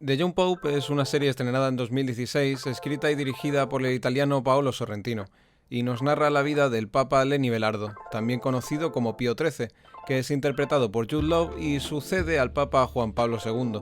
The Young Pope es una serie estrenada en 2016, escrita y dirigida por el italiano Paolo Sorrentino, y nos narra la vida del Papa Lenny Belardo, también conocido como Pío XIII, que es interpretado por Jude Law y sucede al Papa Juan Pablo II.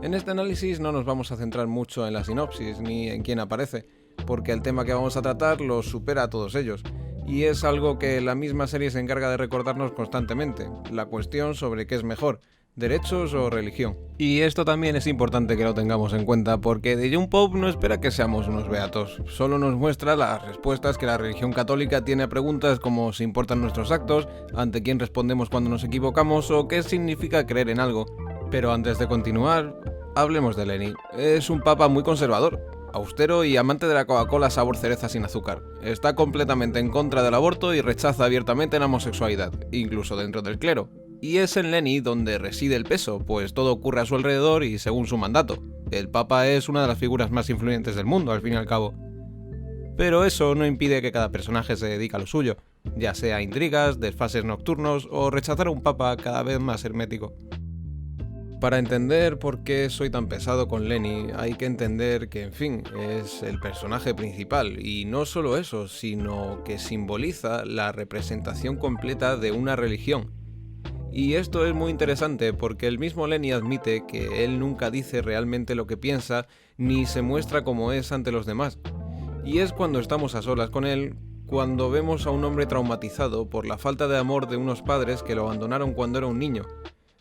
En este análisis no nos vamos a centrar mucho en la sinopsis ni en quién aparece, porque el tema que vamos a tratar los supera a todos ellos, y es algo que la misma serie se encarga de recordarnos constantemente, la cuestión sobre qué es mejor, derechos o religión. Y esto también es importante que lo tengamos en cuenta porque The Young Pope no espera que seamos unos beatos, solo nos muestra las respuestas que la religión católica tiene a preguntas como si importan nuestros actos, ante quién respondemos cuando nos equivocamos o qué significa creer en algo. Pero antes de continuar, hablemos de Lenny. Es un papa muy conservador, austero y amante de la Coca-Cola sabor cereza sin azúcar. Está completamente en contra del aborto y rechaza abiertamente la homosexualidad, incluso dentro del clero. Y es en Lenny donde reside el peso, pues todo ocurre a su alrededor y según su mandato. El Papa es una de las figuras más influyentes del mundo, al fin y al cabo. Pero eso no impide que cada personaje se dedique a lo suyo, ya sea intrigas, desfases nocturnos o rechazar a un Papa cada vez más hermético. Para entender por qué soy tan pesado con Lenny, hay que entender que, en fin, es el personaje principal, y no solo eso, sino que simboliza la representación completa de una religión. Y esto es muy interesante porque el mismo Lenny admite que él nunca dice realmente lo que piensa ni se muestra como es ante los demás. Y es cuando estamos a solas con él, cuando vemos a un hombre traumatizado por la falta de amor de unos padres que lo abandonaron cuando era un niño.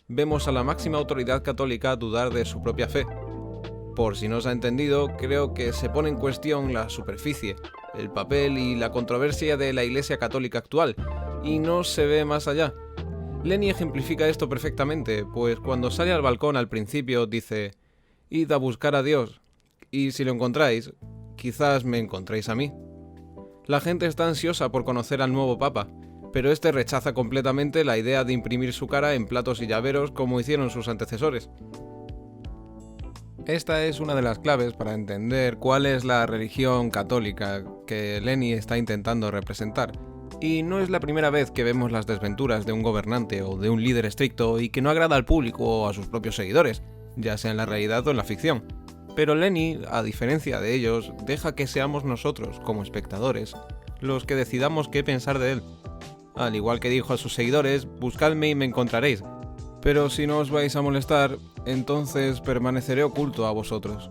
Vemos a la máxima autoridad católica dudar de su propia fe. Por si no se ha entendido, creo que se pone en cuestión la superficie, el papel y la controversia de la Iglesia Católica actual, y no se ve más allá. Lenny ejemplifica esto perfectamente, pues cuando sale al balcón al principio dice: «Id a buscar a Dios, y si lo encontráis, quizás me encontréis a mí». La gente está ansiosa por conocer al nuevo Papa, pero este rechaza completamente la idea de imprimir su cara en platos y llaveros como hicieron sus antecesores. Esta es una de las claves para entender cuál es la religión católica que Lenny está intentando representar. Y no es la primera vez que vemos las desventuras de un gobernante o de un líder estricto y que no agrada al público o a sus propios seguidores, ya sea en la realidad o en la ficción. Pero Lenny, a diferencia de ellos, deja que seamos nosotros, como espectadores, los que decidamos qué pensar de él. Al igual que dijo a sus seguidores: «Buscadme y me encontraréis, pero si no os vais a molestar, entonces permaneceré oculto a vosotros».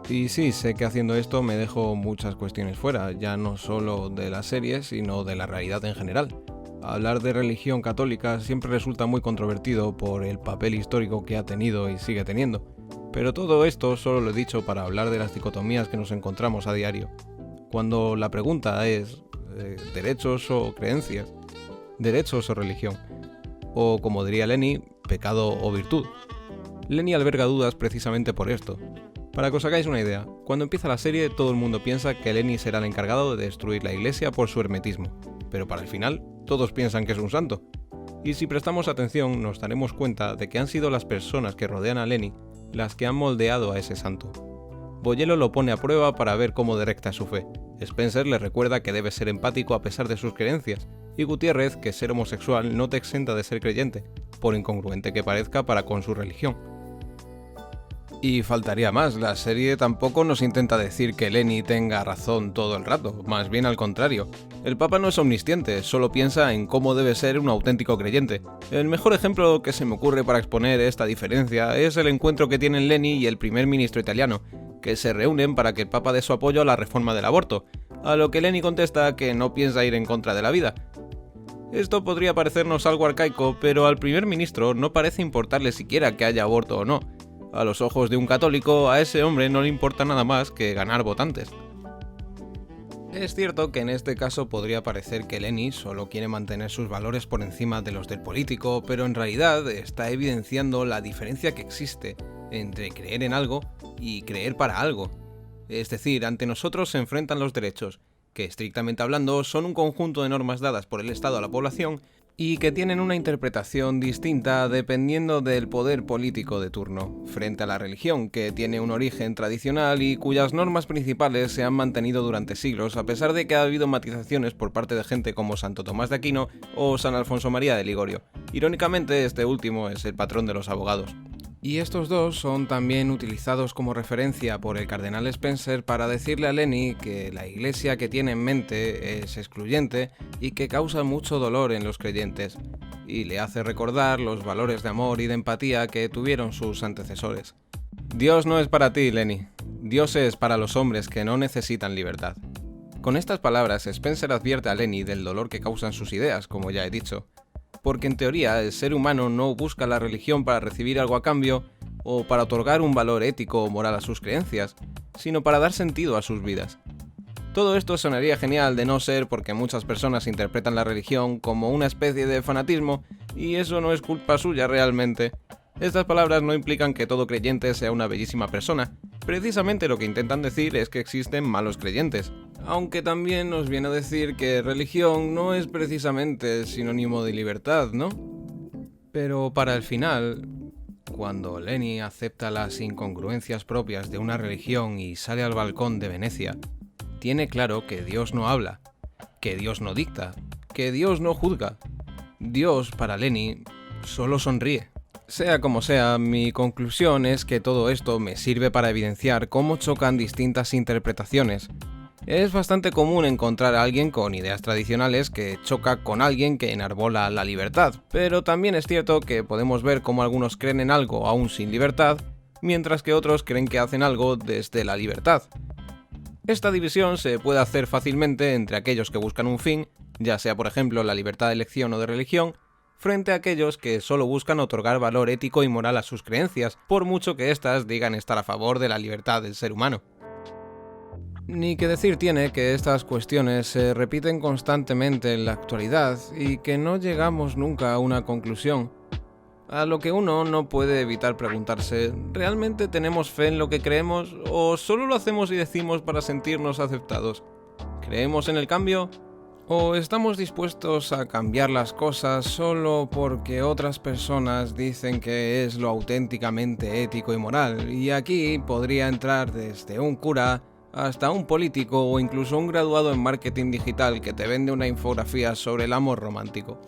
Y sí, sé que haciendo esto me dejo muchas cuestiones fuera, ya no solo de la serie, sino de la realidad en general. Hablar de religión católica siempre resulta muy controvertido por el papel histórico que ha tenido y sigue teniendo. Pero todo esto solo lo he dicho para hablar de las dicotomías que nos encontramos a diario. Cuando la pregunta es derechos o creencias, derechos o religión, o como diría Lenny, pecado o virtud. Lenny alberga dudas precisamente por esto. Para que os hagáis una idea, cuando empieza la serie todo el mundo piensa que Lenny será el encargado de destruir la iglesia por su hermetismo, pero para el final todos piensan que es un santo. Y si prestamos atención nos daremos cuenta de que han sido las personas que rodean a Lenny las que han moldeado a ese santo. Boyello lo pone a prueba para ver cómo directa es su fe, Spencer le recuerda que debe ser empático a pesar de sus creencias, y Gutiérrez que ser homosexual no te exenta de ser creyente, por incongruente que parezca para con su religión. Y faltaría más, la serie tampoco nos intenta decir que Lenny tenga razón todo el rato, más bien al contrario. El Papa no es omnisciente, solo piensa en cómo debe ser un auténtico creyente. El mejor ejemplo que se me ocurre para exponer esta diferencia es el encuentro que tienen Lenny y el primer ministro italiano, que se reúnen para que el Papa dé su apoyo a la reforma del aborto, a lo que Lenny contesta que no piensa ir en contra de la vida. Esto podría parecernos algo arcaico, pero al primer ministro no parece importarle siquiera que haya aborto o no. A los ojos de un católico, a ese hombre no le importa nada más que ganar votantes. Es cierto que en este caso podría parecer que Lenny solo quiere mantener sus valores por encima de los del político, pero en realidad está evidenciando la diferencia que existe entre creer en algo y creer para algo. Es decir, ante nosotros se enfrentan los derechos, que estrictamente hablando son un conjunto de normas dadas por el Estado a la población y que tienen una interpretación distinta dependiendo del poder político de turno, frente a la religión, que tiene un origen tradicional y cuyas normas principales se han mantenido durante siglos, a pesar de que ha habido matizaciones por parte de gente como Santo Tomás de Aquino o San Alfonso María de Ligorio. Irónicamente, este último es el patrón de los abogados. Y estos dos son también utilizados como referencia por el cardenal Spencer para decirle a Lenny que la iglesia que tiene en mente es excluyente y que causa mucho dolor en los creyentes, y le hace recordar los valores de amor y de empatía que tuvieron sus antecesores. Dios no es para ti, Lenny. Dios es para los hombres que no necesitan libertad. Con estas palabras, Spencer advierte a Lenny del dolor que causan sus ideas, como ya he dicho. Porque en teoría el ser humano no busca la religión para recibir algo a cambio o para otorgar un valor ético o moral a sus creencias, sino para dar sentido a sus vidas. Todo esto sonaría genial de no ser porque muchas personas interpretan la religión como una especie de fanatismo y eso no es culpa suya realmente. Estas palabras no implican que todo creyente sea una bellísima persona. Precisamente lo que intentan decir es que existen malos creyentes, aunque también nos viene a decir que religión no es precisamente sinónimo de libertad, ¿no? Pero para el final, cuando Lenny acepta las incongruencias propias de una religión y sale al balcón de Venecia, tiene claro que Dios no habla, que Dios no dicta, que Dios no juzga. Dios, para Lenny, solo sonríe. Sea como sea, mi conclusión es que todo esto me sirve para evidenciar cómo chocan distintas interpretaciones. Es bastante común encontrar a alguien con ideas tradicionales que choca con alguien que enarbola la libertad, pero también es cierto que podemos ver cómo algunos creen en algo aún sin libertad, mientras que otros creen que hacen algo desde la libertad. Esta división se puede hacer fácilmente entre aquellos que buscan un fin, ya sea por ejemplo la libertad de elección o de religión, frente a aquellos que solo buscan otorgar valor ético y moral a sus creencias, por mucho que éstas digan estar a favor de la libertad del ser humano. Ni que decir tiene que estas cuestiones se repiten constantemente en la actualidad y que no llegamos nunca a una conclusión, a lo que uno no puede evitar preguntarse, ¿realmente tenemos fe en lo que creemos o solo lo hacemos y decimos para sentirnos aceptados? ¿Creemos en el cambio? ¿O estamos dispuestos a cambiar las cosas solo porque otras personas dicen que es lo auténticamente ético y moral? Y aquí podría entrar desde un cura hasta un político o incluso un graduado en marketing digital que te vende una infografía sobre el amor romántico.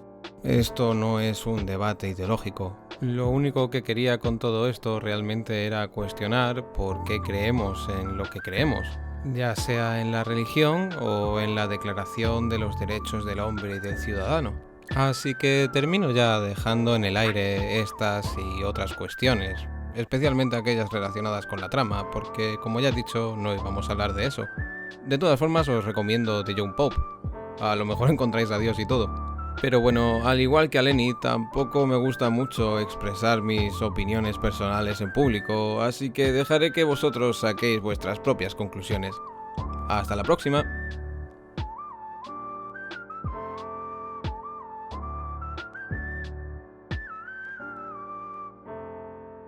Esto no es un debate ideológico. Lo único que quería con todo esto realmente era cuestionar por qué creemos en lo que creemos, ya sea en la religión o en la Declaración de los Derechos del Hombre y del Ciudadano. Así que termino ya dejando en el aire estas y otras cuestiones, especialmente aquellas relacionadas con la trama, porque como ya he dicho, no íbamos a hablar de eso. De todas formas, os recomiendo The Young Pope. A lo mejor encontráis a Dios y todo. Pero bueno, al igual que a Lenny, tampoco me gusta mucho expresar mis opiniones personales en público, así que dejaré que vosotros saquéis vuestras propias conclusiones. ¡Hasta la próxima!